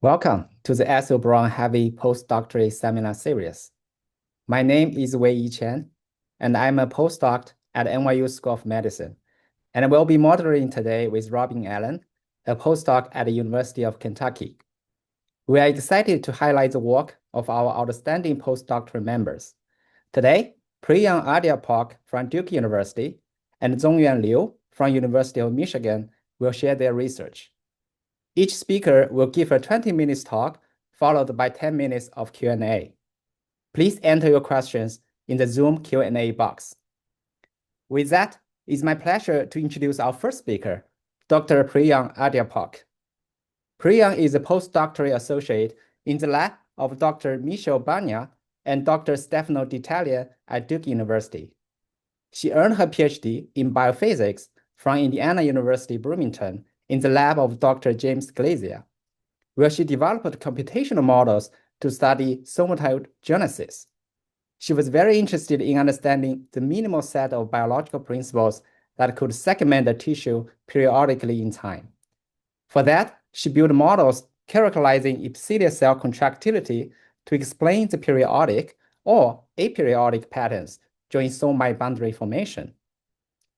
Welcome to the Ethel Browne Harvey Postdoctoral Seminar Series. My name is Weiyi Qian, and I'm a postdoc at NYU School of Medicine, and I will be moderating today with Robyn Allen, a postdoc at the University of Kentucky. We are excited to highlight the work of our outstanding postdoctoral members. Today, Priyom Adhyapok from Duke University and Zong-Yuan Liu from University of Michigan will share their research. Each speaker will give a 20-minute talk, followed by 10 minutes of Q&A. Please enter your questions in the Zoom Q&A box. With that, it's my pleasure to introduce our first speaker, Dr. Priyom Adhyapok. Priyom is a postdoctoral associate in the lab of Dr. Michel Banya and Dr. Stefano D'Italia at Duke University. She earned her PhD in biophysics from Indiana University, Bloomington, in the lab of Dr. James Glazier, where she developed computational models to study somatogenesis. She was very interested in understanding the minimal set of biological principles that could segment the tissue periodically in time. For that, she built models characterizing epithelial cell contractility to explain the periodic or aperiodic patterns during somite boundary formation.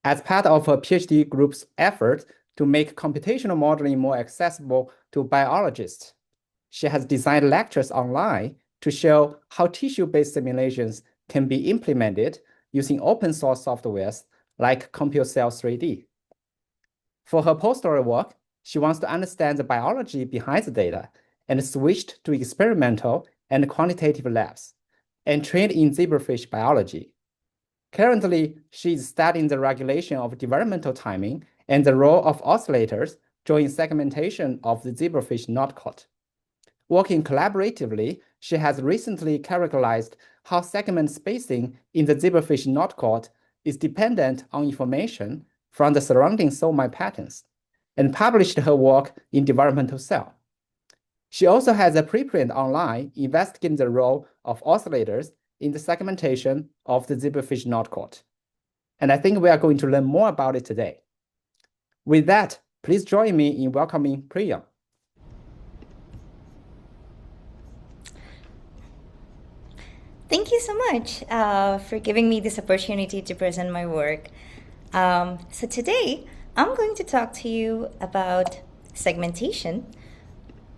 As part of her PhD group's effort to make computational modeling more accessible to biologists, she has designed lectures online to show how tissue-based simulations can be implemented using open-source softwares like CompuCell 3D. For her postdoctoral work, she wants to understand the biology behind the data and switched to experimental and quantitative labs and trained in zebrafish biology. Currently, she is studying the regulation of developmental timing and the role of oscillators during segmentation of the zebrafish knotcaught. Working collaboratively, she has recently characterized how segment spacing in the zebrafish knotcaught is dependent on information from the surrounding somite patterns, and published her work in Developmental Cell. She also has a preprint online investigating the role of oscillators in the segmentation of the zebrafish knotcaught. And I think we are going to learn more about it today. With that, please join me in welcoming Priyom. Thank you so much for giving me this opportunity to present my work. So today, I'm going to talk to you about segmentation,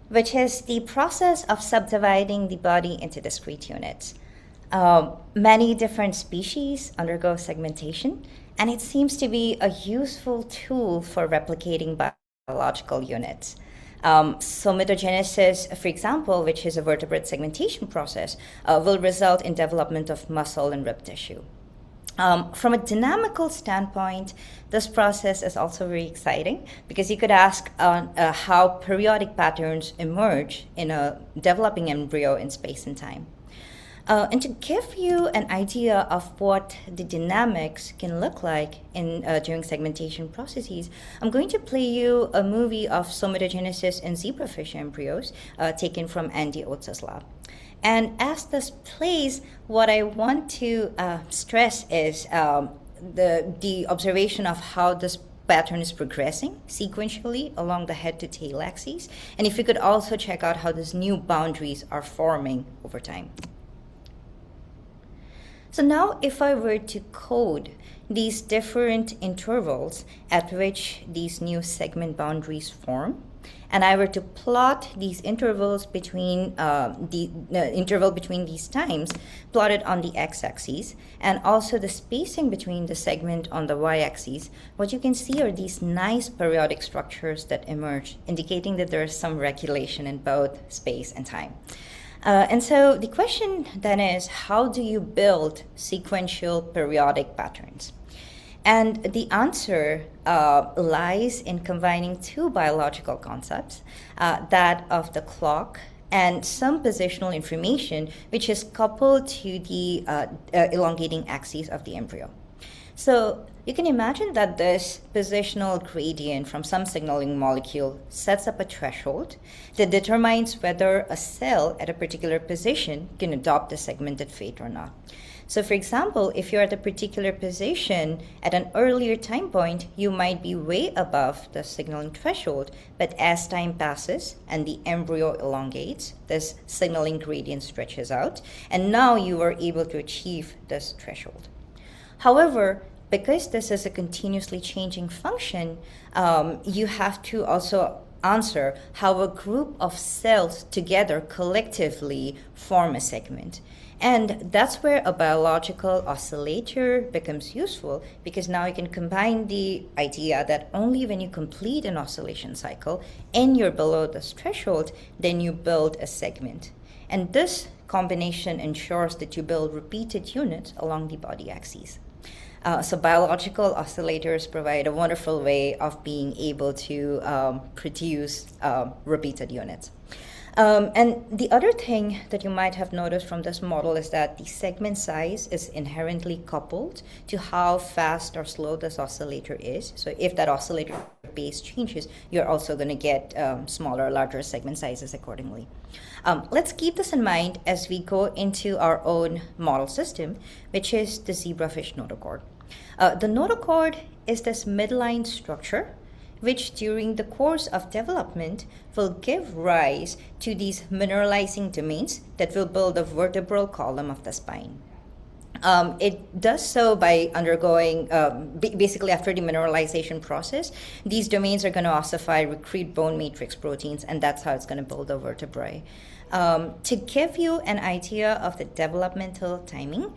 which is the process of subdividing the body into discrete units. Many different species undergo segmentation, and it seems to be a useful tool for replicating biological units. Somatogenesis, for example, which is a vertebrate segmentation process, will result in development of muscle and rib tissue. From a dynamical standpoint, this process is also very exciting because you could ask how periodic patterns emerge in a developing embryo in space and time. And to give you an idea of what the dynamics can look like during segmentation processes, I'm going to play you a movie of somatogenesis in zebrafish embryos taken from Andy Oates' lab. And as this plays, what I want to stress is the observation of how this pattern is progressing sequentially along the head to tail axes. And if you could also check out how these new boundaries are forming over time. So now if I were to code these different intervals at which these new segment boundaries form, and I were to plot these intervals between the interval between these times plotted on the x-axis, and also the spacing between the segment on the y-axis, what you can see are these nice periodic structures that emerge, indicating that there is some regulation in both space and time. And so the question then is, how do you build sequential periodic patterns? And the answer lies in combining two biological concepts, that of the clock and some positional information, which is coupled to the elongating axis of the embryo. So you can imagine that this positional gradient from some signaling molecule sets up a threshold that determines whether a cell at a particular position can adopt a segmented fate or not. So for example, if you're at a particular position at an earlier time point, you might be way above the signaling threshold, but as time passes and the embryo elongates, this signaling gradient stretches out, and now you are able to achieve this threshold. However, because this is a continuously changing function, you have to also answer how a group of cells together collectively form a segment. And that's where a biological oscillator becomes useful, because now you can combine the idea that only when you complete an oscillation cycle and you're below this threshold, then you build a segment. And this combination ensures that you build repeated units along the body axes. So biological oscillators provide a wonderful way of being able to produce repeated units. And the other thing that you might have noticed from this model is that the segment size is inherently coupled to how fast or slow this oscillator is. So if that oscillator base changes, you're also going to get smaller, larger segment sizes accordingly. Let's keep this in mind as we go into our own model system, which is the zebrafish notochord. The notochord is this midline structure which during the course of development will give rise to these mineralizing domains that will build the vertebral column of the spine. It does so by undergoing, basically after the mineralization process, these domains are going to ossify, recruit bone matrix proteins, and that's how it's going to build the vertebrae. To give you an idea of the developmental timing,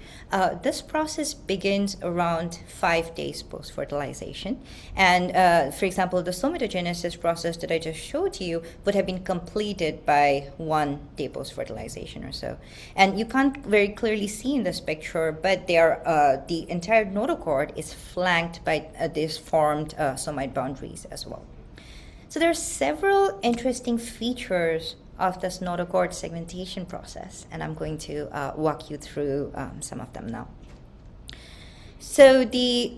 this process begins around 5 days post-fertilization. And for example, the somatogenesis process that I just showed you would have been completed by 1 day post-fertilization or so. And you can't very clearly see in this picture, but the entire notochord is flanked by these formed somite boundaries as well. So there are several interesting features of this notochord segmentation process, and I'm going to walk you through some of them now. So the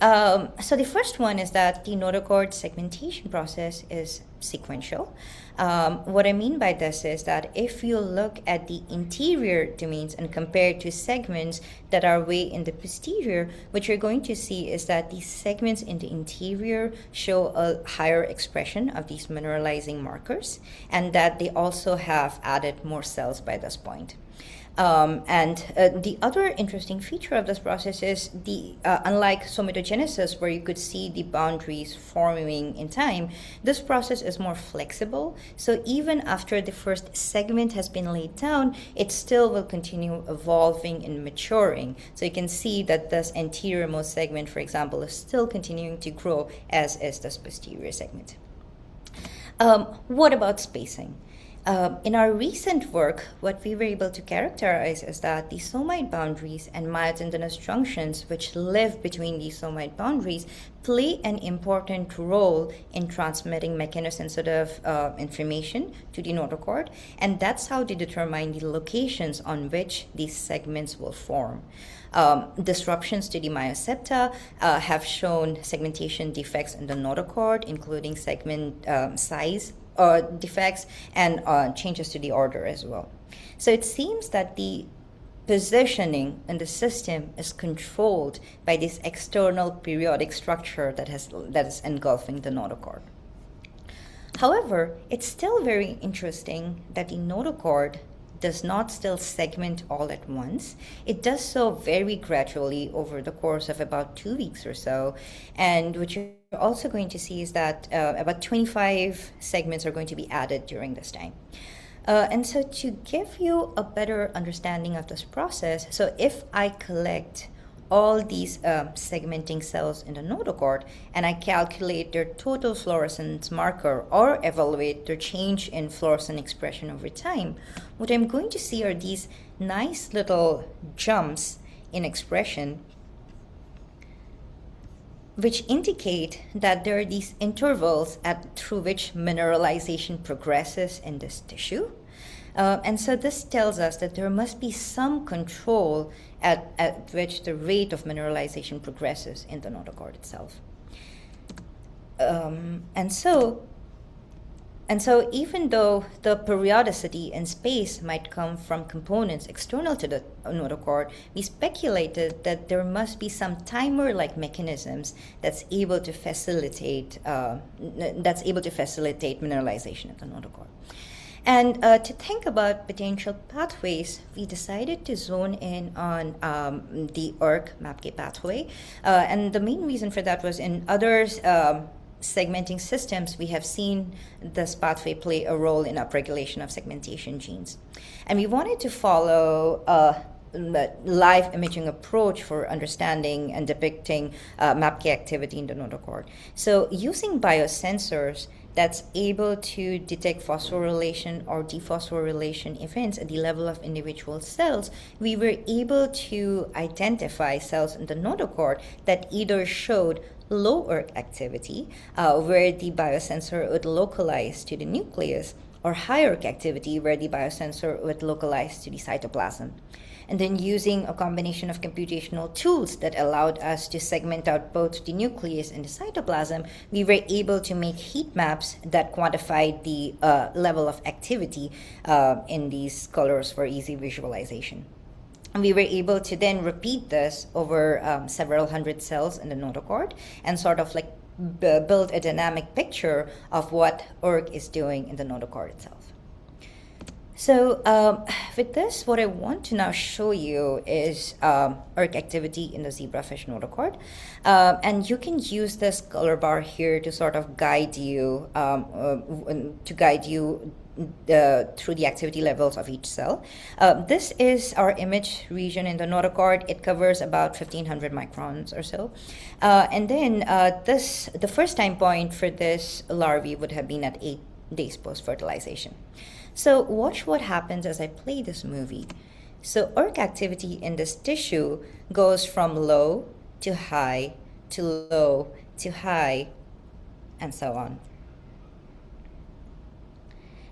first one is that the notochord segmentation process is sequential. What I mean by this is that if you look at the interior domains and compare it to segments that are way in the posterior, what you're going to see is that these segments in the interior show a higher expression of these mineralizing markers, and that they also have added more cells by this point. The other interesting feature of this process is unlike somatogenesis, where you could see the boundaries forming in time, this process is more flexible. So even after the first segment has been laid down, it still will continue evolving and maturing. So you can see that this anterior-most segment, for example, is still continuing to grow, as is this posterior segment. What about spacing? In our recent work, what we were able to characterize is that the somite boundaries and myotendinous junctions, which live between these somite boundaries, play an important role in transmitting mechanosensitive information to the notochord, and that's how they determine the locations on which these segments will form. Disruptions to the myosepta have shown segmentation defects in the notochord, including segment size defects and changes to the order as well. So it seems that the positioning in the system is controlled by this external periodic structure that is engulfing the notochord. However, it's still very interesting that the notochord does not still segment all at once. It does so very gradually over the course of about 2 weeks or so. And what you're also going to see is that about 25 segments are going to be added during this time. And so to give you a better understanding of this process, so if I collect all these segmenting cells in the notochord and I calculate their total fluorescence marker or evaluate their change in fluorescent expression over time, what I'm going to see are these nice little jumps in expression which indicate that there are these intervals through which mineralization progresses in this tissue. And so this tells us that there must be some control at which the rate of mineralization progresses in the notochord itself. And so And so even though the periodicity in space might come from components external to the notochord, we speculated that there must be some timer-like mechanisms that's able to facilitate mineralization of the notochord. And to think about potential pathways, we decided to zone in on the ERK-MAPK pathway. And the main reason for that was in others segmenting systems, we have seen this pathway play a role in upregulation of segmentation genes. And we wanted to follow a live imaging approach for understanding and depicting MAPK activity in the notochord. So using biosensors that's able to detect phosphorylation or dephosphorylation events at the level of individual cells, we were able to identify cells in the notochord that either showed low ERK activity, where the biosensor would localize to the nucleus, or high ERK activity, where the biosensor would localize to the cytoplasm. And then using a combination of computational tools that allowed us to segment out both the nucleus and the cytoplasm, we were able to make heat maps that quantified the level of activity in these colors for easy visualization. And we were able to then repeat this over several hundred cells in the notochord and sort of like build a dynamic picture of what ERK is doing in the notochord itself. So with this, what I want to now show you is ERK activity in the zebrafish notochord. And you can use this color bar here to sort of guide you, through the activity levels of each cell. This is our image region in the notochord. It covers about 1,500 microns or so. And then the first time point for this larvae would have been at 8 days post-fertilization. So watch what happens as I play this movie. So ERK activity in this tissue goes from low to high to low to high, and so on.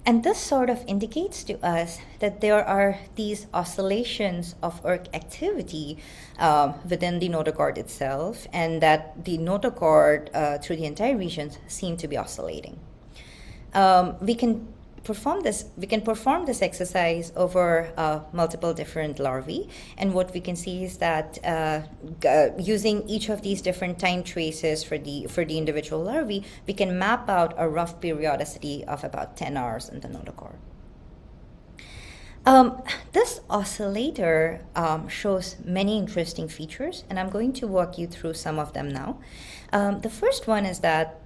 And this sort of indicates to us that there are these oscillations of ERK activity within the notochord itself, and that the notochord through the entire region seem to be oscillating. We can perform this exercise over multiple different larvae, and what we can see is that using each of these different time traces for the individual larvae, we can map out a rough periodicity of about 10 hours in the notochord. This oscillator shows many interesting features, and I'm going to walk you through some of them now. The first one is that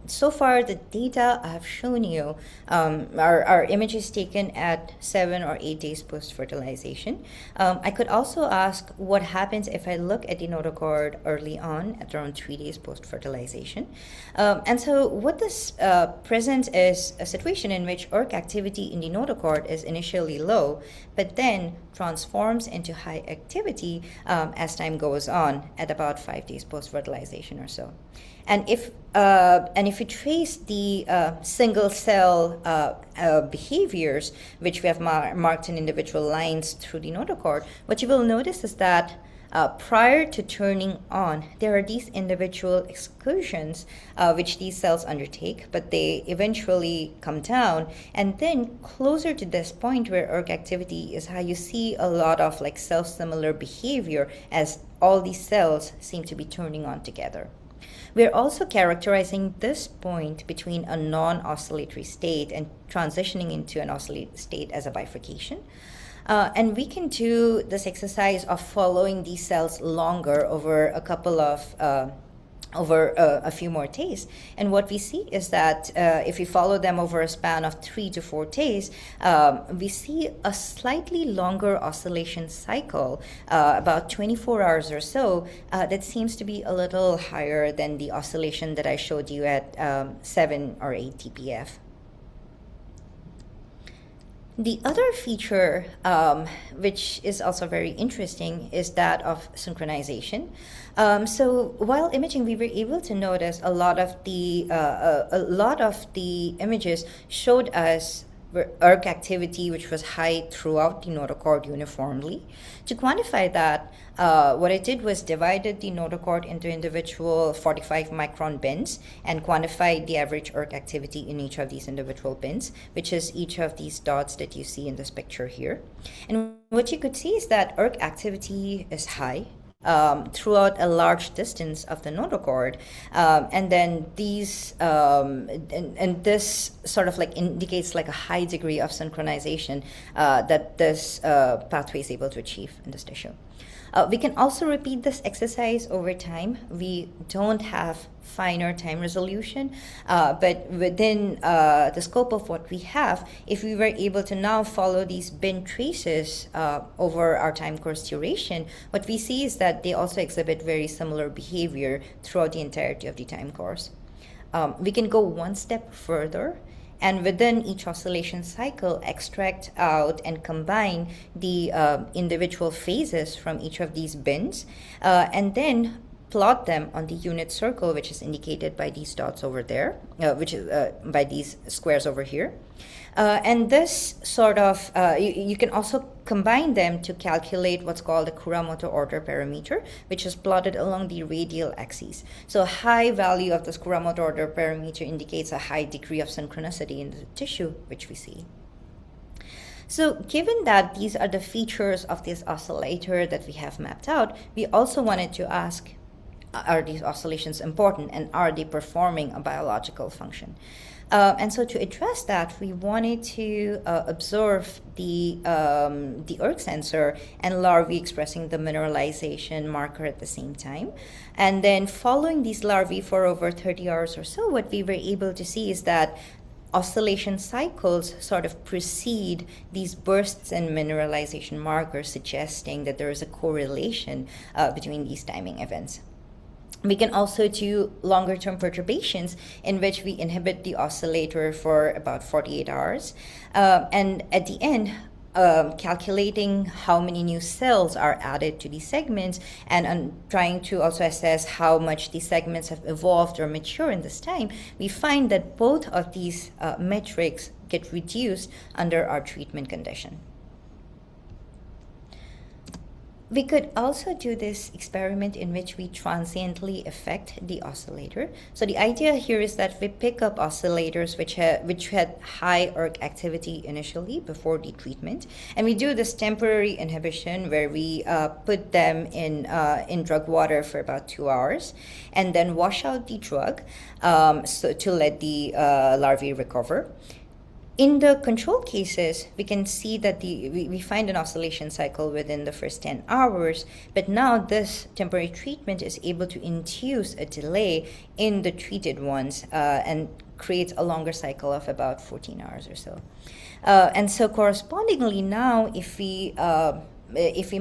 so far the data I have shown you are images taken at 7 or 8 days post-fertilization. I could also ask what happens if I look at the notochord early on at around 3 days post-fertilization. And so what this presents is a situation in which ERK activity in the notochord is initially low, but then transforms into high activity as time goes on at about 5 days post-fertilization or so. And if we trace the single cell behaviors, which we have marked in individual lines through the notochord, what you will notice is that prior to turning on, there are these individual excursions which these cells undertake, but they eventually come down. And then closer to this point where ERK activity is high, you see a lot of like self-similar behavior as all these cells seem to be turning on together. We're also characterizing this point between a non-oscillatory state and transitioning into an oscillatory state as a bifurcation. And we can do this exercise of following these cells longer over a couple of a few more days. And what we see is that if we follow them over a span of 3 to 4 days, we see a slightly longer oscillation cycle, about 24 hours or so, that seems to be a little higher than the oscillation that I showed you at 7 or 8 TPF. The other feature, which is also very interesting, is that of synchronization. So while imaging, we were able to notice a lot of the images showed us ERK activity which was high throughout the notochord uniformly. To quantify that, what I did was divided the notochord into individual 45 micron bins and quantified the average ERK activity in each of these individual bins, which is each of these dots that you see in this picture here. And what you could see is that ERK activity is high throughout a large distance of the notochord, and then these and this sort of like indicates like a high degree of synchronization that this pathway is able to achieve in this tissue. We can also repeat this exercise over time. We don't have finer time resolution, but within the scope of what we have, if we were able to now follow these bin traces over our time course duration, what we see is that they also exhibit very similar behavior throughout the entirety of the time course. We can go one step further, and within each oscillation cycle, extract out and combine the individual phases from each of these bins, and then plot them on the unit circle, which is indicated by these dots over there, which is by these squares over here. And this sort of, you can also combine them to calculate what's called the Kuramoto order parameter, which is plotted along the radial axis. So a high value of this Kuramoto order parameter indicates a high degree of synchronicity in the tissue, which we see. So given that these are the features of this oscillator that we have mapped out, we also wanted to ask, are these oscillations important and are they performing a biological function? And so to address that, we wanted to observe the ERK sensor and larvae expressing the mineralization marker at the same time. And then following these larvae for over 30 hours or so, what we were able to see is that oscillation cycles sort of precede these bursts in mineralization markers, suggesting that there is a correlation between these timing events. We can also do longer-term perturbations in which we inhibit the oscillator for about 48 hours. And at the end, calculating how many new cells are added to these segments and trying to also assess how much these segments have evolved or mature in this time, we find that both of these metrics get reduced under our treatment condition. We could also do this experiment in which we transiently affect the oscillator. So the idea here is that we pick up oscillators which had high ERK activity initially before the treatment, and we do this temporary inhibition where we put them in drug water for about 2 hours, and then wash out the drug so to let the larvae recover. In the control cases, we can see that we find an oscillation cycle within the first 10 hours, but now this temporary treatment is able to induce a delay in the treated ones and creates a longer cycle of about 14 hours or so. And so correspondingly now, if we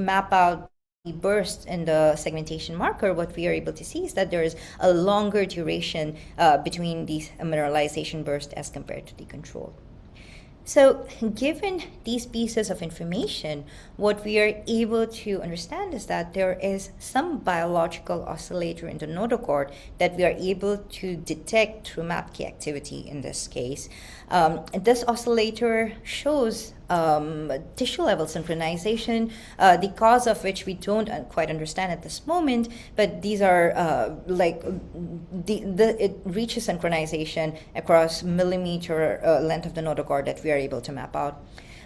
map out the burst in the segmentation marker, what we are able to see is that there is a longer duration between these mineralization bursts as compared to the control. So given these pieces of information, what we are able to understand is that there is some biological oscillator in the notochord that we are able to detect through MAPK activity in this case. This oscillator shows tissue level synchronization, the cause of which we don't quite understand at this moment, but these are it reaches synchronization across millimeter length of the notochord that we are able to map out.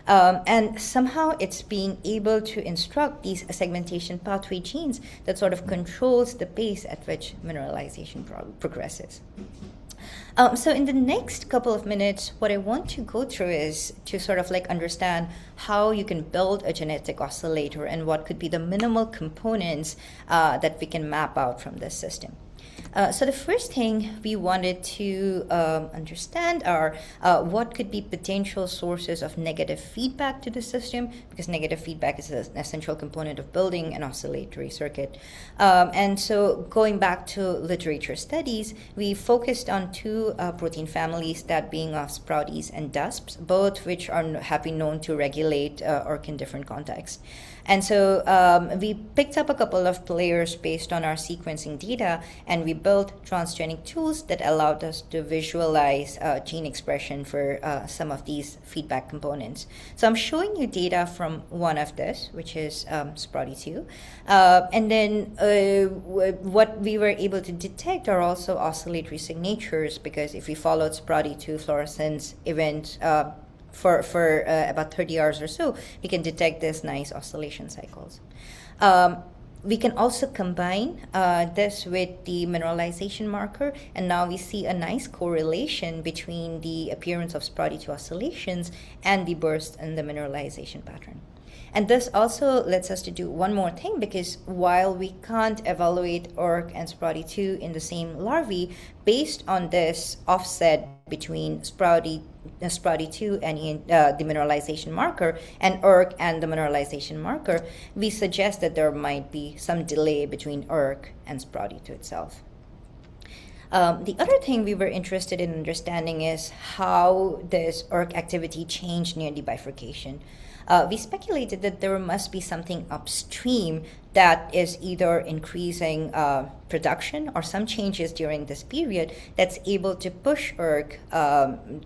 And somehow it's being able to instruct these segmentation pathway genes that sort of controls the pace at which mineralization progresses. So in the next couple of minutes, what I want to go through is to sort of like understand how you can build a genetic oscillator and what could be the minimal components that we can map out from this system. So the first thing we wanted to understand are what could be potential sources of negative feedback to the system, because negative feedback is an essential component of building an oscillatory circuit. And so going back to literature studies, we focused on two protein families, that being of Sprouties and DUSPs, both which have been known to regulate ERK in different contexts. And so we picked up a couple of players based on our sequencing data, and we built transgenic tools that allowed us to visualize gene expression for some of these feedback components. So I'm showing you data from one of this, which is SPRODY2. And then what we were able to detect are also oscillatory signatures, because if we followed SPRODY2 fluorescence event for about 30 hours or so, we can detect these nice oscillation cycles. We can also combine this with the mineralization marker, and now we see a nice correlation between the appearance of SPRODY2 oscillations and the burst in the mineralization pattern. And this also lets us to do one more thing, because while we can't evaluate ERK and SPRODY2 in the same larvae, based on this offset between SPRODY2 and the mineralization marker, and ERK and the mineralization marker, we suggest that there might be some delay between ERK and SPRODY2 itself. The other thing we were interested in understanding is how this ERK activity changed near the bifurcation. We speculated that there must be something upstream that is either increasing production or some changes during this period that's able to push ERK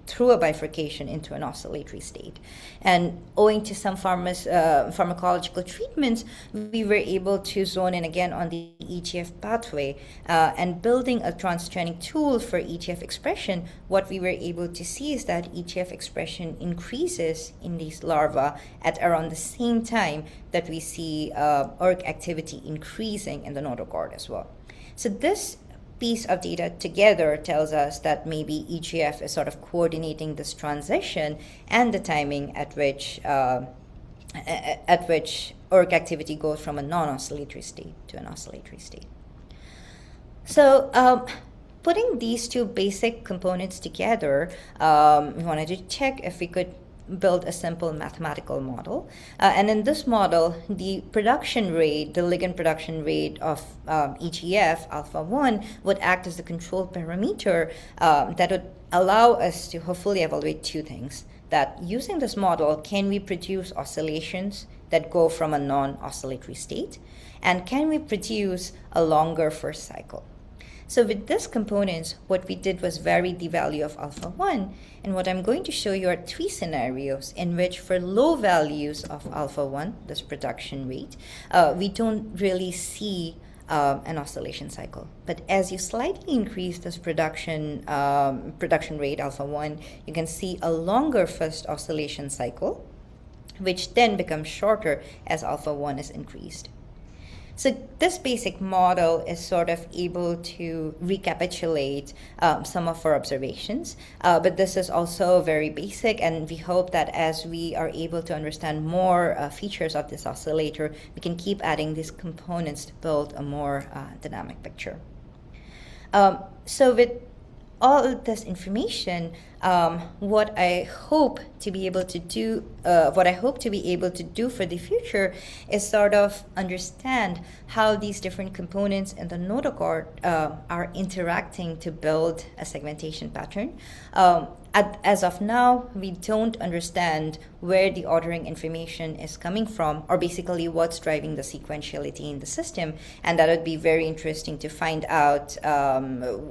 through a bifurcation into an oscillatory state. And owing to some pharmacological treatments, we were able to zone in again on the EGF pathway, and building a transgenic tool for EGF expression. What we were able to see is that EGF expression increases in these larvae at around the same time that we see ERK activity increasing in the notochord as well. So this piece of data together tells us that maybe EGF is sort of coordinating this transition and the timing at which ERK activity goes from a non-oscillatory state to an oscillatory state. So putting these two basic components together, we wanted to check if we could build a simple mathematical model. And in this model, the production rate, the ligand production rate of EGF, alpha-1, would act as the control parameter that would allow us to hopefully evaluate two things. That using this model, can we produce oscillations that go from a non-oscillatory state? And can we produce a longer first cycle? So with these components, what we did was vary the value of alpha-1. And what I'm going to show you are three scenarios in which for low values of alpha-1, this production rate, we don't really see an oscillation cycle. But as you slightly increase this production rate, alpha-1, you can see a longer first oscillation cycle, which then becomes shorter as alpha-1 is increased. So this basic model is sort of able to recapitulate some of our observations, but this is also very basic, and we hope that as we are able to understand more features of this oscillator, we can keep adding these components to build a more dynamic picture. So with all of this information, what I hope to be able to do for the future is sort of understand how these different components in the notochord are interacting to build a segmentation pattern. As of now, we don't understand where the ordering information is coming from, or basically what's driving the sequentiality in the system, and that would be very interesting to find out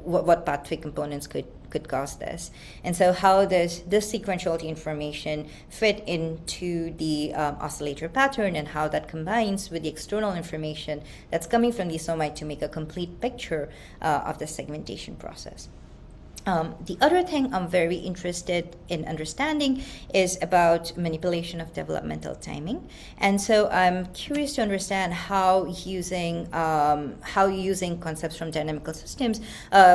what pathway components could cause this. And so how does this sequentiality information fit into the oscillator pattern, and how that combines with the external information that's coming from the somite to make a complete picture of the segmentation process. The other thing I'm very interested in understanding is about manipulation of developmental timing. And so I'm curious to understand how using concepts from dynamical systems,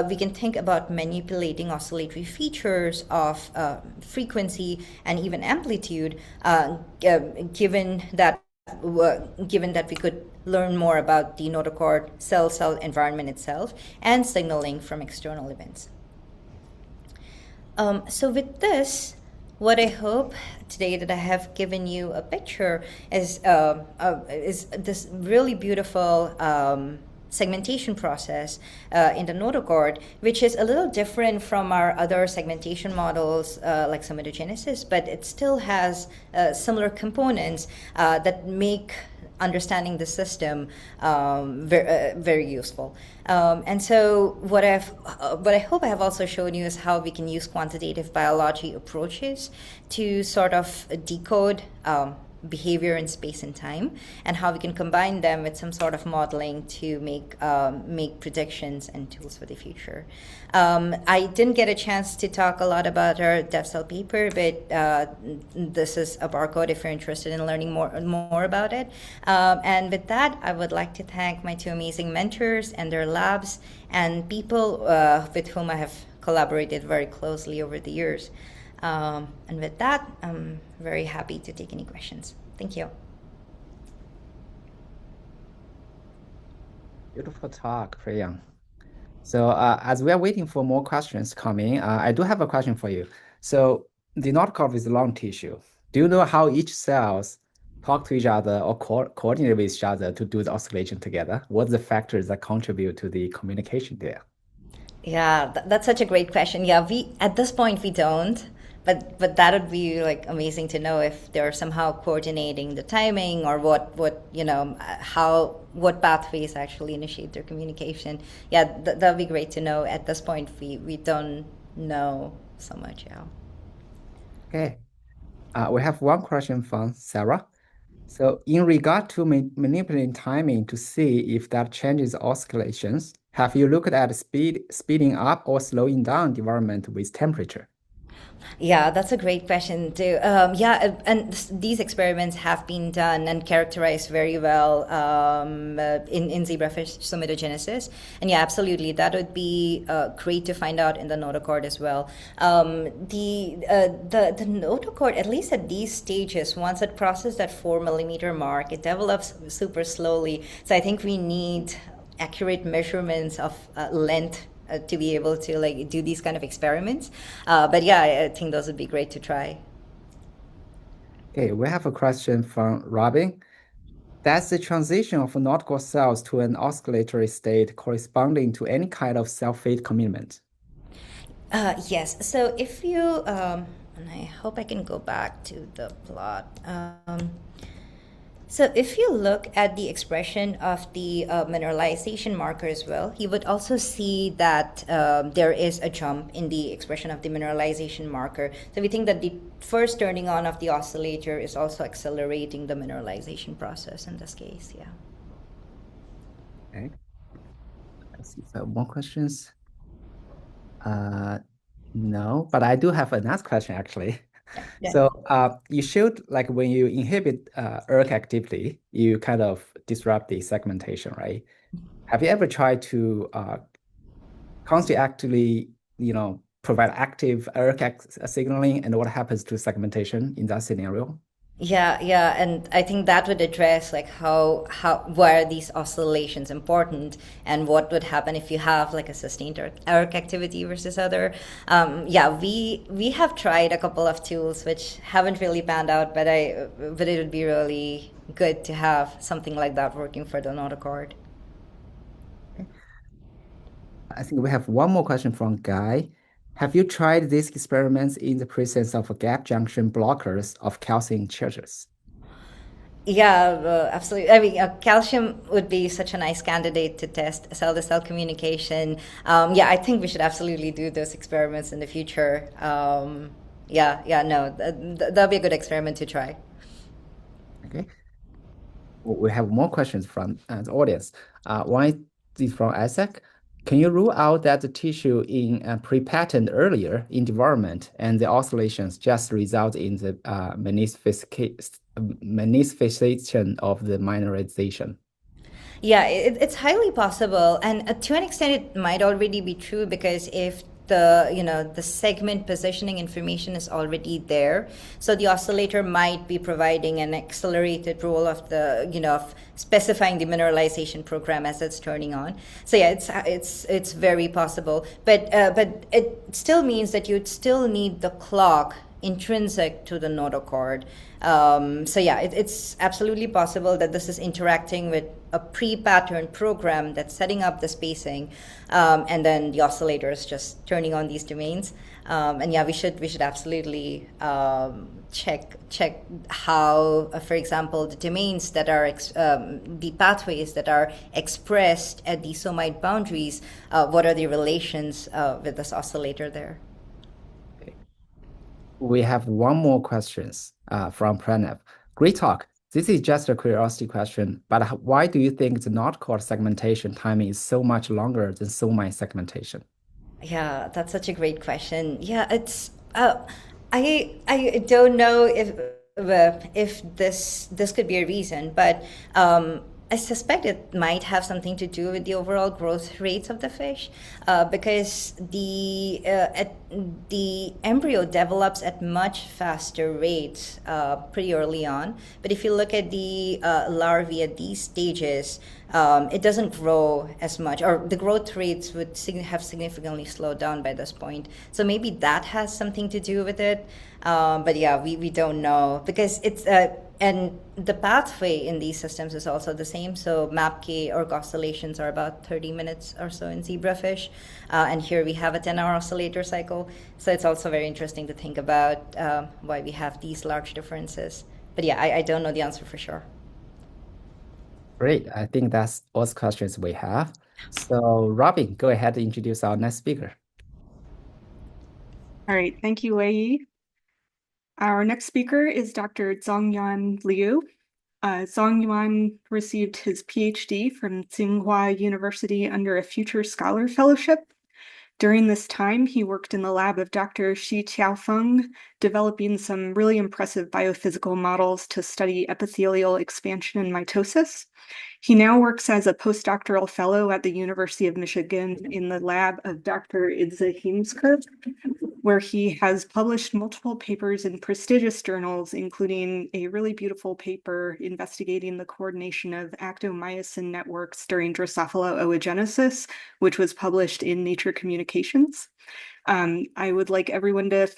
we can think about manipulating oscillatory features of frequency and even amplitude, given that we could learn more about the notochord cell environment itself and signaling from external events. So with this, what I hope today that I have given you a picture is this really beautiful segmentation process in the notochord, which is a little different from our other segmentation models like somatogenesis, but it still has similar components that make understanding the system very useful. And so what I hope I have also shown you is how we can use quantitative biology approaches to sort of decode behavior in space and time, and how we can combine them with some sort of modeling to make predictions and tools for the future. I didn't get a chance to talk a lot about our DevCell paper, but this is a barcode if you're interested in learning more about it. And with that, I would like to thank my two amazing mentors and their labs and people with whom I have collaborated very closely over the years. And with that, I'm very happy to take any questions. Thank you. Beautiful talk, Priyom. So as we are waiting for more questions coming, I do have a question for you. So the notochord is long tissue. Do you know how each cells talk to each other or coordinate with each other to do the oscillation together? What are the factors that contribute to the communication there? Yeah, that's such a great question. Yeah, at this point we don't. But that would be like amazing to know if they're somehow coordinating the timing or what pathways actually initiate their communication. Yeah, that'd be great to know. At this point, we don't know so much. Yeah. Okay. We have one question from Sarah. So in regard to manipulating timing to see if that changes oscillations, have you looked at speeding up or slowing down development with temperature? Yeah, that's a great question too. And these experiments have been done and characterized very well in zebrafish somatogenesis. And yeah, absolutely, that would be great to find out in the notochord as well. The notochord, at least at these stages, once it crosses that 4 mm mark, it develops super slowly. So I think we need accurate measurements of length to be able to like do these kind of experiments. But yeah, I think those would be great to try. Okay, we have a question from Robyn. Does the transition of notochord cells to an oscillatory state corresponding to any kind of cell-fate commitment? Yes, so if you, and I hope I can go back to the plot. So if you look at the expression of the mineralization marker as well, you would also see that there is a jump in the expression of the mineralization marker. So we think that the first turning on of the oscillator is also accelerating the mineralization process in this case, yeah. Okay. Let's see if I have more questions. No, but I do have another question actually. Yeah. So you showed like when you inhibit ERK activity, you kind of disrupt the segmentation, right? Have you ever tried to constantly actively, provide active ERK signaling, and what happens to segmentation in that scenario? Yeah, and I think that would address like why are these oscillations important, and what would happen if you have like a sustained ERK activity versus other. Yeah, we have tried a couple of tools which haven't really panned out, but it would be really good to have something like that working for the notochord. I think we have one more question from Guy. Have you tried these experiments in the presence of gap junction blockers of calcium churches? Yeah, absolutely. I mean, calcium would be such a nice candidate to test cell-to-cell communication. Yeah, I think we should absolutely do those experiments in the future. No, that'll be a good experiment to try. Okay. We have more questions from the audience. One is from Isaac. Can you rule out that the tissue in pre-patterned earlier in development and the oscillations just result in the manifestation of the mineralization? Yeah, it's highly possible, and to an extent, it might already be true, because if the segment positioning information is already there, so the oscillator might be providing an accelerated role of of specifying the mineralization program as it's turning on. So yeah, it's very possible, but it still means that you'd still need the clock intrinsic to the notochord. So yeah, it's absolutely possible that this is interacting with a pre-patterned program that's setting up the spacing, and then the oscillator is just turning on these domains. And yeah, we should absolutely check how, for example, the domains that are the pathways that are expressed at the SOMITE boundaries. What are the relations with this oscillator there? We have one more questions from Pranav. Great talk. This is just a curiosity question, but why do you think the not chord segmentation timing is so much longer than SOMITE segmentation? Yeah, that's such a great question. Yeah, it's I don't know if this could be a reason, but I suspect it might have something to do with the overall growth rates of the fish, because the embryo develops at much faster rates pretty early on. But if you look at the larvae at these stages, it doesn't grow as much, or the growth rates would have significantly slowed down by this point. So maybe that has something to do with it. But yeah, we don't know, because it's and the pathway in these systems is also the same. So MAPK or oscillations are about 30 minutes or so in zebrafish, and here we have a 10-hour oscillator cycle. So it's also very interesting to think about why we have these large differences. But yeah, I don't know the answer for sure. Great. I think that's all the questions we have. So Robyn, go ahead and introduce our next speaker. All right, thank you, Weiyi. Our next speaker is Dr. Zong-Yuan Liu. Zong-Yuan received his PhD from Tsinghua University under a Future Scholar Fellowship. During this time, he worked in the lab of Dr. Shi Qiaofeng, developing some really impressive biophysical models to study epithelial expansion and mitosis. He now works as a postdoctoral fellow at the University of Michigan in the lab of Dr. Idze Heemskerk, where he has published multiple papers in prestigious journals, including a really beautiful paper investigating the coordination of actomyosin networks during Drosophila oogenesis, which was published in Nature Communications. I would like everyone to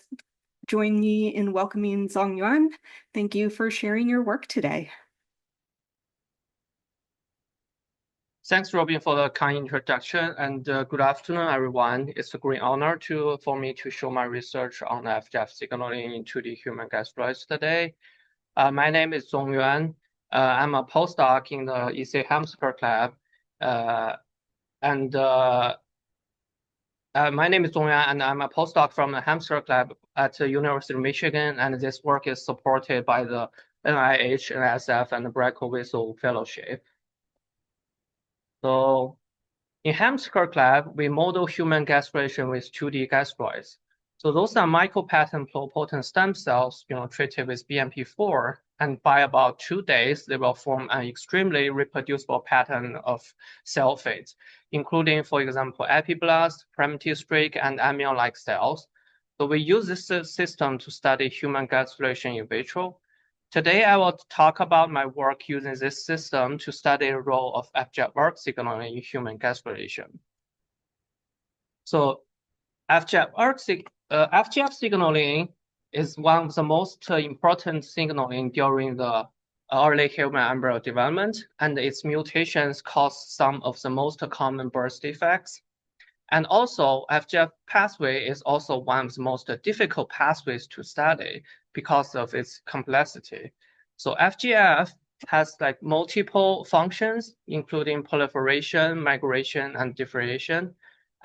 join me in welcoming Zong-Yuan. Thank you for sharing your work today. Thanks, Robyn, for the kind introduction, and good afternoon, everyone. It's a great honor for me to show my research on FGF signaling into the human gastroids today. My name is Zong-Yuan. I'm a postdoc in the EC Heemskerk lab, my name is Zong-Yuan, and I'm a postdoc from the Heemskerk lab at the University of Michigan, and this work is supported by the NIH, NSF, and the Bracco-Wiesel Fellowship. So in Heemskerk lab, we model human gastration with 2D gastroids. So those are mycopattern pluripotent stem cells, treated with BMP4, and by about 2 days, they will form an extremely reproducible pattern of cell fate, including, for example, epiblast, primitive streak, and amnion-like cells. So we use this system to study human gastration in vitro. Today, I will talk about my work using this system to study the role of FGF signaling in human gastration. So FGF signaling is one of the most important signaling during the early human embryo development, and its mutations cause some of the most common birth defects. And also, FGF pathway is also one of the most difficult pathways to study because of its complexity. So FGF has multiple functions, including proliferation, migration, and differentiation.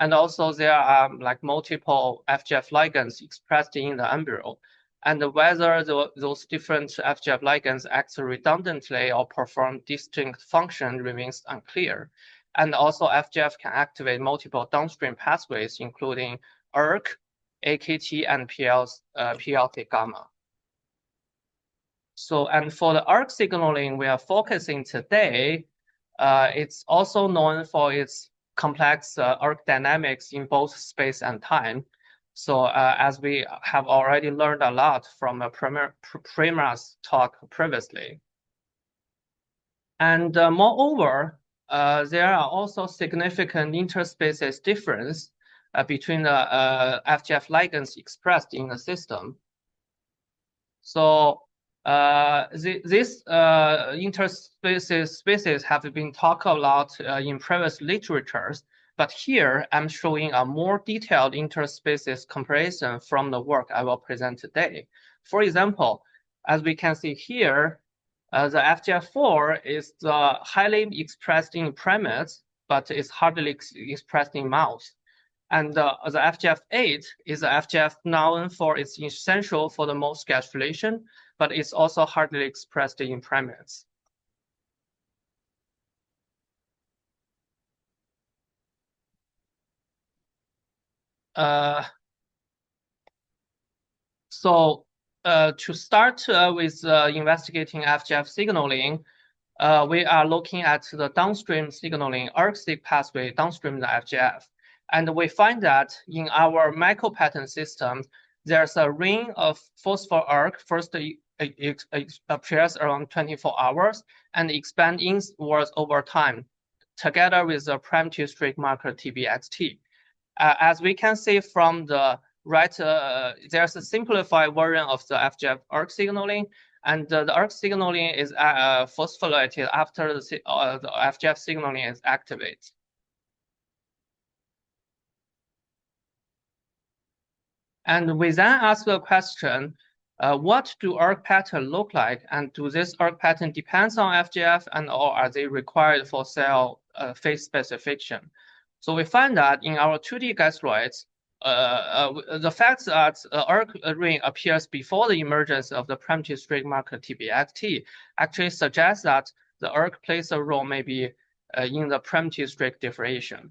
And also there are multiple FGF ligands expressed in the embryo. And whether those different FGF ligands act redundantly or perform distinct function remains unclear. And also FGF can activate multiple downstream pathways, including ERK, AKT, and PLK gamma. So, and for the ERK signaling we are focusing today, it's also known for its complex ERK dynamics in both space and time. So as we have already learned a lot from Prema's talk previously. And moreover, there are also significant interspecies difference between the FGF ligands expressed in the system. So These interspecies have been talked a lot in previous literatures, but here I'm showing a more detailed interspecies comparison from the work I will present today. For example, as we can see here, the FGF4 is highly expressed in primates, but is hardly expressed in mouse. And the FGF8 is the FGF known for its essential for the mouse gastulation, but it's also hardly expressed in primates. To start with investigating FGF signaling, we are looking at the downstream signaling ERK-seq pathway downstream the FGF. And we find that in our micropattern system, there's a ring of phosphor ERK. First, it appears around 24 hours and expands inwards over time, together with the primitive streak marker TBXT. As we can see from the right, there's a simplified version of the FGF ERK signaling, and the ERK signaling is phosphorylated after the FGF signaling is activated. And we then ask the question, what do ERK pattern look like? And do this ERK pattern depends on FGF and or are they required for cell phase specification? So we find that in our 2D gastroids, the fact that ERK ring appears before the emergence of the primitive streak marker TBXT actually suggests that the ERK plays a role maybe in the primitive streak differentiation.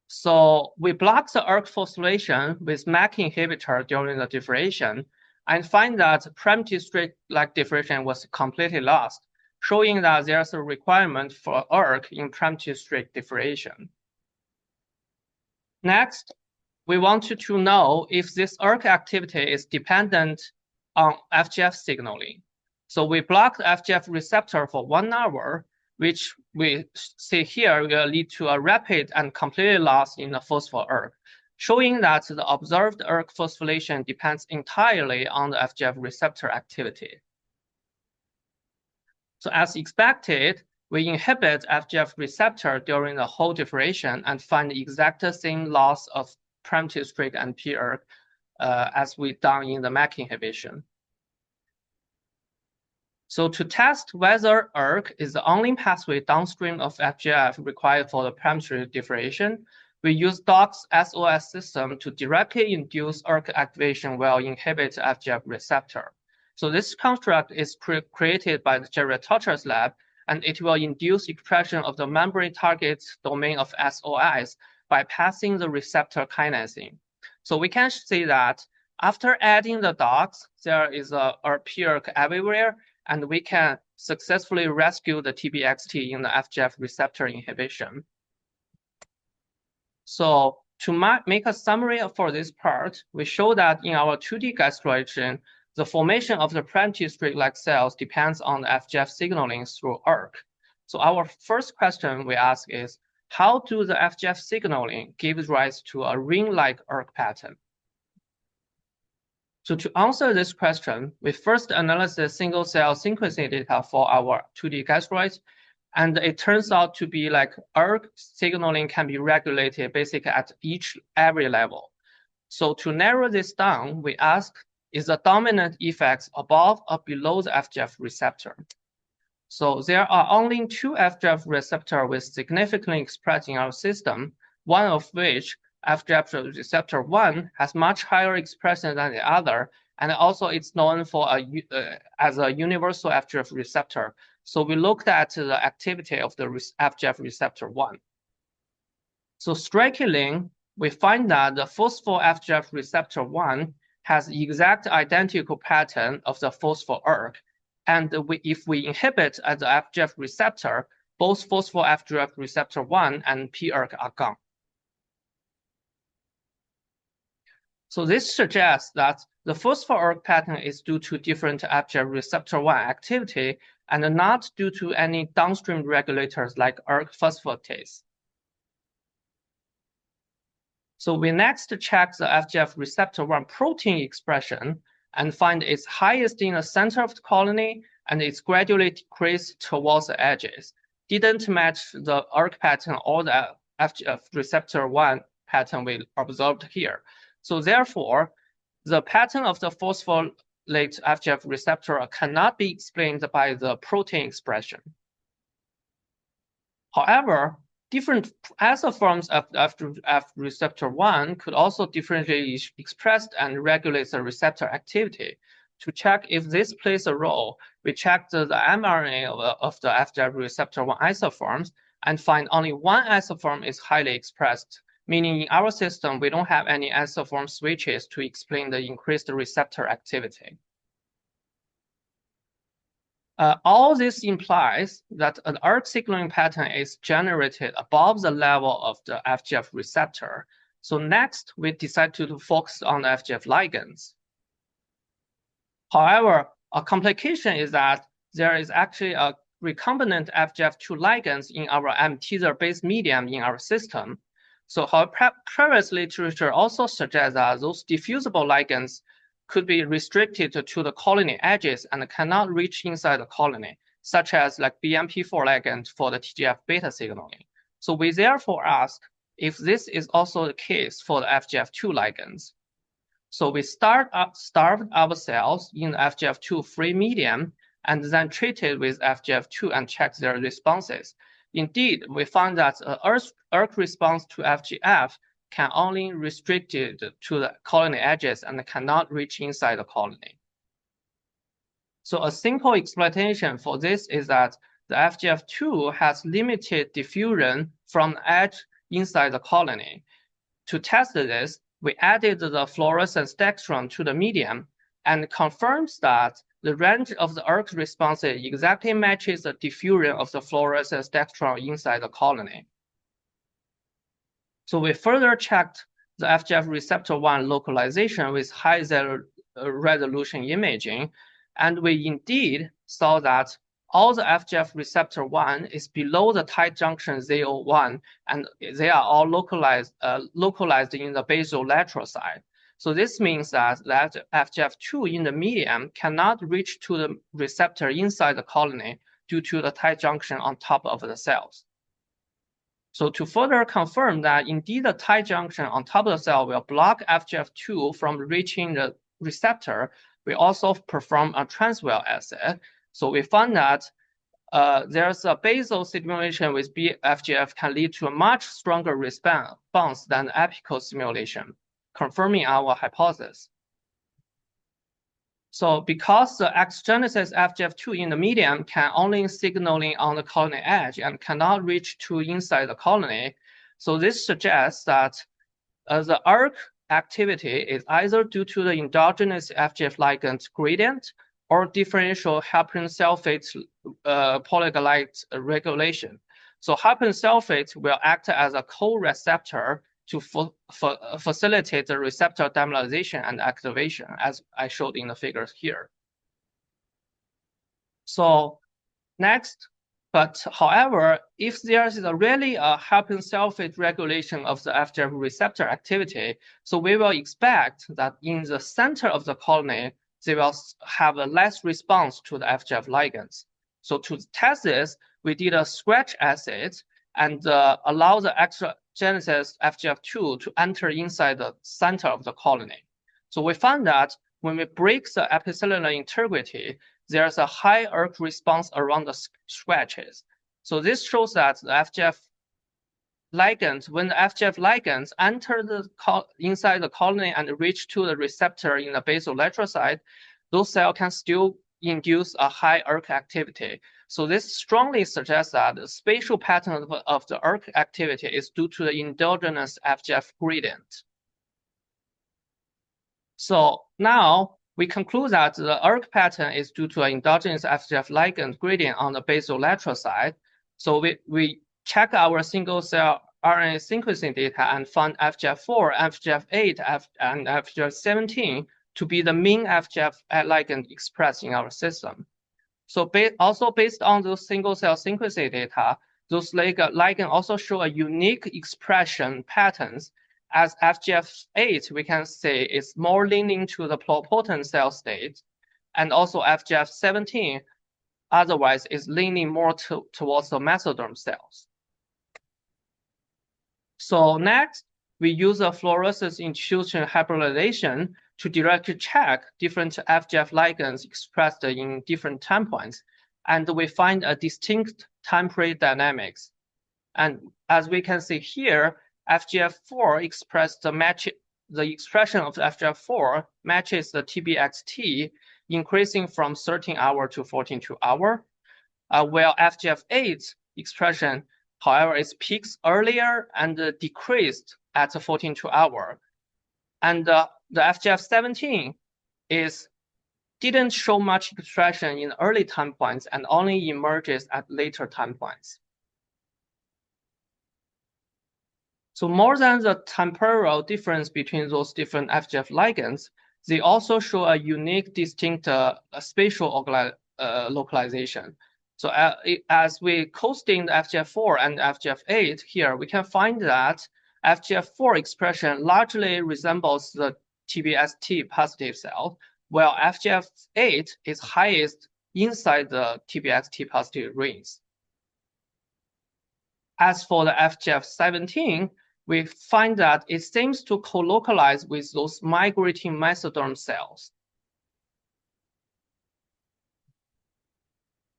So we block the ERK phosphorylation with MEK inhibitor during the differentiation and find that primitive streak-like differentiation was completely lost, showing that there's a requirement for ERK in primitive streak differentiation. Next, we wanted to know if this ERK activity is dependent on FGF signaling. So we block the FGF receptor for 1 hour, which we see here will lead to a rapid and complete loss in the phosphor ERK, showing that the observed ERK phosphorylation depends entirely on the FGF receptor activity. So as expected, we inhibit FGF receptor during the whole differentiation and find the exact same loss of primitive streak and p-ERK as we done in the MEK inhibition. So to test whether ERK is the only pathway downstream of FGF required for the primitive differentiation, we use Dock's SOS system to directly induce ERK activation while inhibit FGF receptor. So this construct is created by the Jerry Toucher's lab, and it will induce expression of the membrane target domain of SOS by passing the receptor kinesine. So we can see that after adding the Docks, there is a p-ERK everywhere, and we can successfully rescue the TBXT in the FGF receptor inhibition. So to make a summary for this part, we show that in our 2D gastroenterology, the formation of the primitive streak-like cells depends on the FGF signaling through ERK. So our first question we ask is, how do the FGF signaling give rise to a ring-like ERK pattern? So to answer this question, we first analyze the single-cell sequencing data for our 2D gastroids, and it turns out to be like ERK signaling can be regulated basically at every level. So to narrow this down, we ask, is the dominant effects above or below the FGF receptor? So there are only 2 FGF receptors with significantly expressed in our system, one of which FGF receptor 1 has much higher expression than the other, and also it's known for as a universal FGF receptor. So we looked at the activity of the FGF receptor 1. So strikingly, we find that the phosphor FGF receptor 1 has the exact identical pattern of the phosphor ERK, and if we inhibit at the FGF receptor, both phosphor FGF receptor 1 and p-ERK are gone. So this suggests that the phosphor ERK pattern is due to different FGF receptor 1 activity and not due to any downstream regulators like ERK phosphatase. So we next check the FGF receptor 1 protein expression and find it's highest in the center of the colony and it's gradually decreased towards the edges. Didn't match the ERK pattern or the FGF receptor 1 pattern we observed here. So therefore, the pattern of the phosphorylate FGF receptor cannot be explained by the protein expression. However, different isoforms of FGF receptor 1 could also differently expressed and regulate the receptor activity. To check if this plays a role, we checked the mRNA of the FGF receptor 1 isoforms and find only one isoform is highly expressed, meaning in our system, we don't have any isoform switches to explain the increased receptor activity. All this implies that an ERK signaling pattern is generated above the level of the FGF receptor. So next, we decide to focus on the FGF ligands. However, a complication is that there is actually a recombinant FGF2 ligands in our M-tethered-based medium in our system. So however, previous literature also suggests that those diffusible ligands could be restricted to the colony edges and cannot reach inside the colony, such as like BMP4 ligand for the TGF-beta signaling. So we therefore ask if this is also the case for the FGF2 ligands. So we starved our cells in the FGF2 free medium and then treated with FGF2 and checked their responses. Indeed, we found that ERK response to FGF can only restricted to the colony edges and cannot reach inside the colony. So a simple explanation for this is that the FGF2 has limited diffusion from the edge inside the colony. To test this, we added the fluorescence dextran to the medium and confirms that the range of the ERK responses exactly matches the diffusion of the fluorescence dextran inside the colony. So we further checked the FGF receptor 1 localization with high resolution imaging, and we indeed saw that all the FGF receptor 1 is below the tight junction Z01, and they are all localized in the basolateral side. So this means that FGF2 in the medium cannot reach to the receptor inside the colony due to the tight junction on top of the cells. So to further confirm that indeed the tight junction on top of the cell will block FGF2 from reaching the receptor, we also perform a transwell assay. So we found that there's a basal stimulation with FGF can lead to a much stronger response than apical stimulation, confirming our hypothesis. So because the exogenesis FGF2 in the medium can only signaling on the colony edge and cannot reach to inside the colony, so this suggests that the ERK activity is either due to the endogenous FGF ligand gradient or differential heparin sulfate polyglycate regulation. So heparin sulfate will act as a co-receptor to facilitate the receptor dimerization and activation, as I showed in the figures here. So next, but however, if there is really a heparin sulfate regulation of the FGF receptor activity, so we will expect that in the center of the colony, they will have a less response to the FGF ligands. So to test this, we did a scratch assay and allow the exogenesis FGF2 to enter inside the center of the colony. So we found that when we break the epicellular integrity, there's a high ERK response around the scratches. So this shows that the FGF ligands, when the FGF ligands enter inside the colony and reach to the receptor in the basolateral side, those cells can still induce a high ERK activity. So this strongly suggests that the spatial pattern of the ERK activity is due to the endogenous FGF gradient. So now we conclude that the ERK pattern is due to an endogenous FGF ligand gradient on the basolateral side. So we check our single cell RNA sequencing data and found FGF4, FGF8, and FGF17 to be the main FGF ligand expressed in our system. So also based on those single cell sequencing data, those ligand also show a unique expression patterns as FGF8, we can say it's more leaning to the pluripotent cell state, and also FGF17 otherwise is leaning more towards the mesoderm cells. So next, we use a fluorescence institution hybridization to directly check different FGF ligands expressed in different time points, and we find a distinct temporary dynamics. And as we can see here, FGF4 the expression of FGF4 matches the TBXT, increasing from 13-hour to 14-hour, while FGF8 expression, however, is peaks earlier and decreased at 14-hour. And the FGF17 didn't show much expression in early time points and only emerges at later time points. So more than the temporal difference between those different FGF ligands, they also show a unique, distinct spatial localization. So as we co-stain the FGF4 and FGF8 here, we can find that FGF4 expression largely resembles the TBST positive cell, while FGF8 is highest inside the TBXT positive rings. As for the FGF17, we find that it seems to co-localize with those migrating mesoderm cells.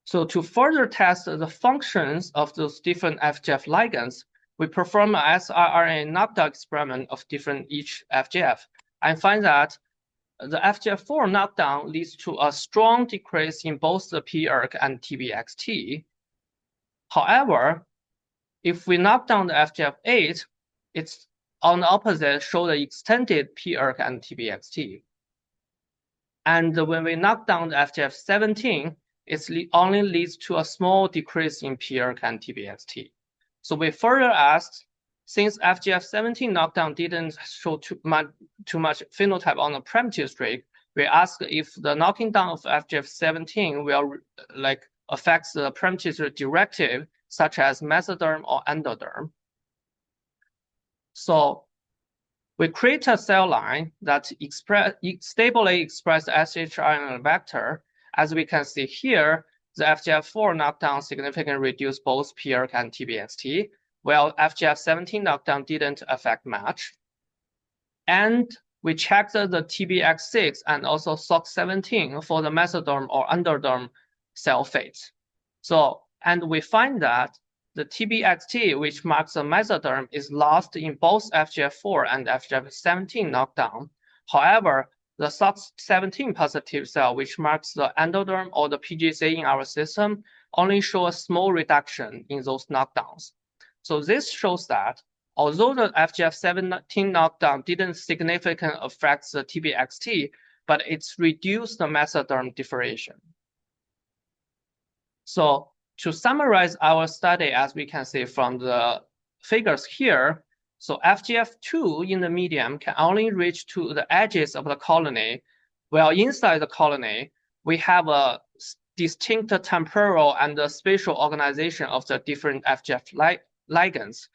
So to further test the functions of those different FGF ligands, we perform an siRNA knockdown experiment of each FGF and find that the FGF4 knockdown leads to a strong decrease in both the pERK and TBXT. However, if we knock down the FGF8, it's on the opposite, show the extended pERK and TBXT. And when we knock down the FGF17, it only leads to a small decrease in pERK and TBXT. So we further asked, since FGF17 knockdown didn't show too much phenotype on the primitive streak, we asked if the knocking down of FGF17 will affect the primitive directive, such as mesoderm or endoderm. So we create a cell line that stably expresses shRNA vector. As we can see here, the FGF4 knockdown significantly reduced both pERK and TBXT, while FGF17 knockdown didn't affect much. And we checked the TBX6 and also SOC17 for the mesoderm or endoderm cell fate. So, and we find that the TBXT, which marks the mesoderm, is lost in both FGF4 and FGF17 knockdown. However, the SOC17 positive cell, which marks the endoderm or the PGC in our system, only show a small reduction in those knockdowns. So this shows that although the FGF17 knockdown didn't significantly affect the TBXT, but it's reduced the mesoderm differentiation. So to summarize our study, as we can see from the figures here, so FGF2 in the medium can only reach to the edges of the colony, while inside the colony, we have a distinct temporal and spatial organization of the different FGF ligands.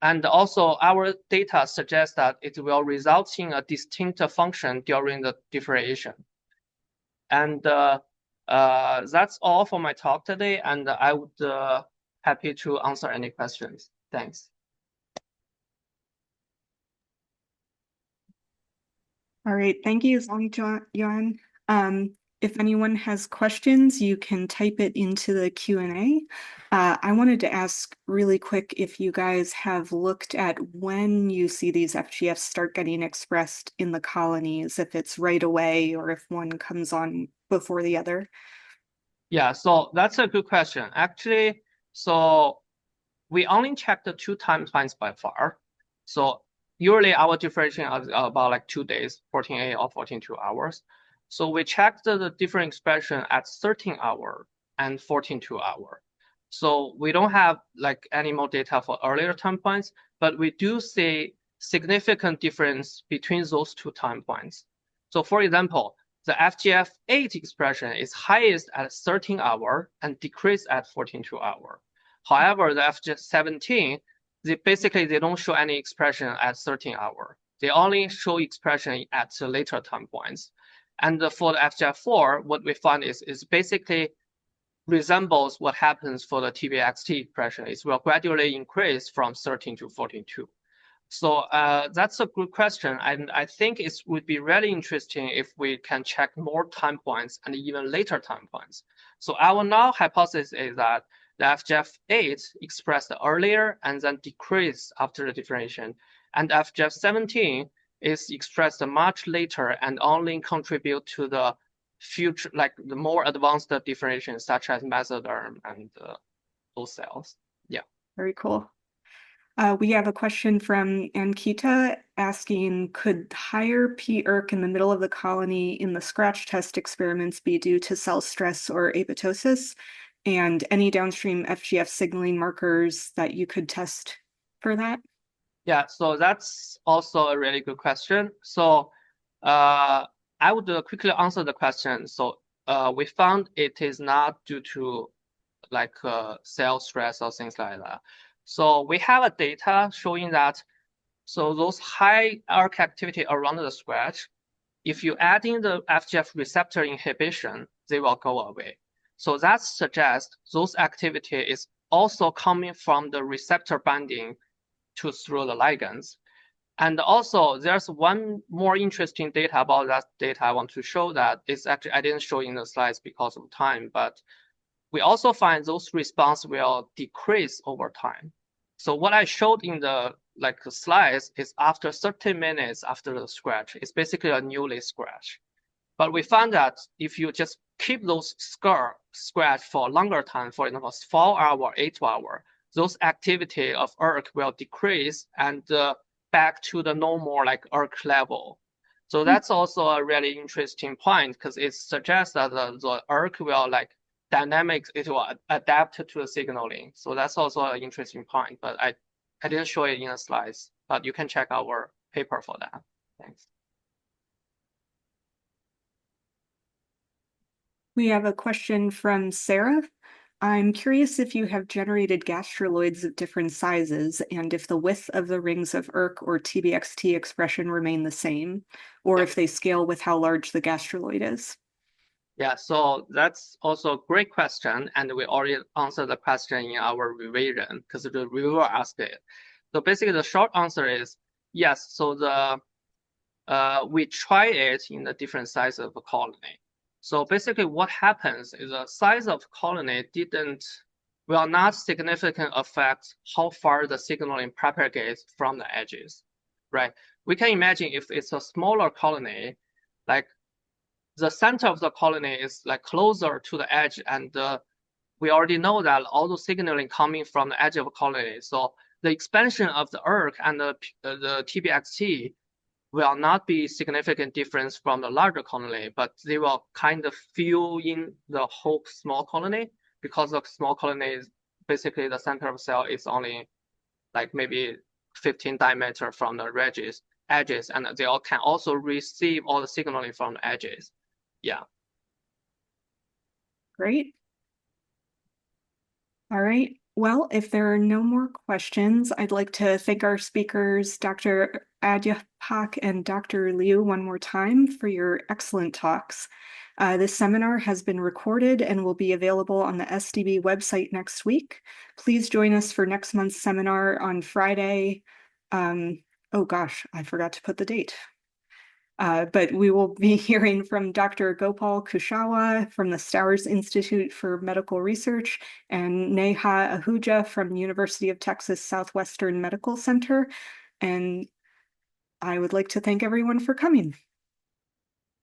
And also our data suggests that it will result in a distinct function during the differentiation. And that's all for my talk today, and I would happy to answer any questions. Thanks. All right, thank you, Zong-Yuan. If anyone has questions, you can type it into the Q&A. I wanted to ask really quick if you guys have looked at when you see these FGFs start getting expressed in the colonies, if it's right away or if one comes on before the other. Yeah, so that's a good question. Actually, so we only checked the 2 time points by far. So usually our differentiation is about 2 days, 14A or 14-2 hours. So we checked the different expression at 13-hour and 14-2 hour. So we don't have any more data for earlier time points, but we do see significant difference between those 2 time points. So for example, the FGF8 expression is highest at 13-hour and decreased at 14-2 hour. However, the FGF17 they don't show any expression at 13 hours. They only show expression at later time points. And for the FGF4, what we find is basically resembles what happens for the TBXT expression. It will gradually increase from 13 to 42. So that's a good question. And I think it would be really interesting if we can check more time points and even later time points. So our null hypothesis is that the FGF8 expressed earlier and then decreased after the differentiation. And FGF17 is expressed much later and only contribute to the future, like the more advanced differentiation, such as mesoderm and those cells. Yeah. Very cool. We have a question from Ankita asking, could higher p-ERK in the middle of the colony in the scratch test experiments be due to cell stress or apoptosis? And any downstream FGF signaling markers that you could test for that? Yeah, so that's also a really good question. So I would quickly answer the question. So we found it is not due to like cell stress or things like that. So we have a data showing that so those high ERK activity around the scratch, if you add in the FGF receptor inhibition, they will go away. So that suggests those activity is also coming from the receptor binding through the ligands. And also there's one more interesting data about that data I want to show that is actually, I didn't show in the slides because of time, but we also find those response will decrease over time. So what I showed in the slides is after 30 minutes after the scratch, it's basically a newly scratch. But we found that if you just keep those scratch for a longer time, for example, 4 hours, 8 hours, those activity of ERK will decrease and back to the normal ERK level. So that's also a really interesting point because it suggests that the ERK will dynamics, it will adapt to the signaling. So that's also an interesting point, but I didn't show it in the slides, but you can check our paper for that. Thanks. We have a question from Sarah. I'm curious if you have generated gastroloids of different sizes and if the width of the rings of ERK or TBXT expression remain the same, or if they scale with how large the gastroloid is. Yeah, so that's also a great question. And we already answered the question in our revision because the reviewer asked it. So basically the short answer is yes. So we try it in the different size of a colony. So basically what happens is the size of colony will not significantly affect how far the signaling propagates from the edges, right? We can imagine if it's a smaller colony, the center of the colony is closer to the edge, and we already know that all the signaling coming from the edge of a colony. So the expansion of the ERK and the TBXT will not be significant difference from the larger colony, but they will kind of fill in the whole small colony because the small colony is basically the center of cell is only maybe 15 diameter from the edges, and they all can also receive all the signaling from the edges. Yeah. Great. All right. Well, if there are no more questions, I'd like to thank our speakers, Dr. Adhyapok and Dr. Liu, one more time for your excellent talks. This seminar has been recorded and will be available on the SDB website next week. Please join us for next month's seminar on Friday. Oh gosh, I forgot to put the date. But we will be hearing from Dr. Gopal Kushawa from the Stowers Institute for Medical Research and Neha Ahuja from University of Texas Southwestern Medical Center. And I would like to thank everyone for coming.